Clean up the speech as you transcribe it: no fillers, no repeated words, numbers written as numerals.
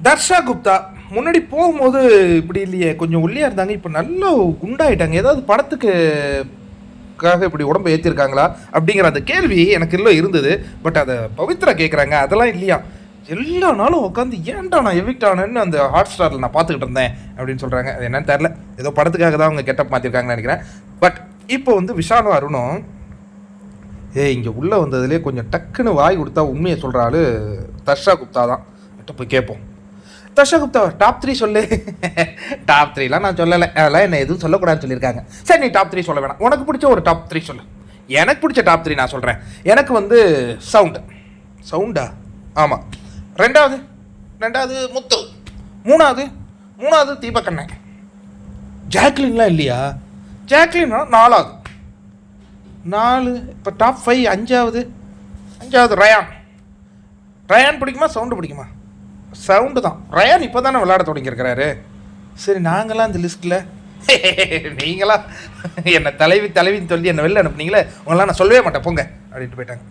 தர்ஷா குப்தா முன்னாடி போகும்போது இப்படி இல்லையே, கொஞ்சம் ஒல்லியாக இருந்தாங்க, இப்போ நல்லா குண்டாயிட்டாங்க. ஏதாவது படத்துக்காக இப்படி உடம்பு ஏற்றிருக்காங்களா அப்படிங்கிற அந்த கேள்வி எனக்கு இல்லை இருந்தது. பட் அதை பவித்ரா கேட்குறாங்க, அதெல்லாம் இல்லையா. எல்லா நாளும் உட்காந்து ஏன்டா நான் எவிக்ட் ஆனேன்னு அந்த ஹாட்ஸ்டாரில் நான் பார்த்துக்கிட்டு இருந்தேன் அப்படின்னு சொல்கிறாங்க. அது என்னன்னு தெரில, ஏதோ படத்துக்காக தான் அவங்க கெட்டப் மாற்றிருக்காங்கன்னு நினைக்கிறேன். பட் இப்போ வந்து விஷாலும் அருணும் இங்கே உள்ளே வந்ததுலேயே கொஞ்சம் டக்குன்னு வாய் கொடுத்தா உண்மையை சொல்கிற ஆள் தர்ஷா குப்தா தான். கிட்ட போய் கேட்போம். தர்ஷா குப்தா டாப் 3 சொல்லு. டாப் 3லாம் நான் சொல்லலை, அதெல்லாம் என்ன எதுவும் சொல்லக்கூடாதுன்னு சொல்லியிருக்காங்க. சரி, நீ டாப் 3 சொல்ல வேணாம், உனக்கு பிடிச்ச ஒரு டாப் 3 சொல்லு. எனக்கு பிடிச்ச டாப் 3 நான் சொல்கிறேன். எனக்கு வந்து சவுண்டா ஆமாம். ரெண்டாவது முத்து. மூணாவது தீபக் அண்ணன். ஜாக்லின்லாம் இல்லையா? ஜாக்லின் 4. இப்போ டாப் 5. அஞ்சாவது ரயான் பிடிக்குமா, சவுண்டு பிடிக்குமா? சவுண்டு தான். ரயான் இப்போ தானே விளையாட தொடங்கியிருக்கிறாரு. சரி, நாங்களாம் இந்த லிஸ்ட்டில் நீங்களா என்னை தலைவின்னு சொல்லி என்னை வெளில அனுப்புனீங்களே, உங்களாம் நான் சொல்லவே மாட்டேன் போங்க அப்படின்ட்டு போயிட்டாங்க.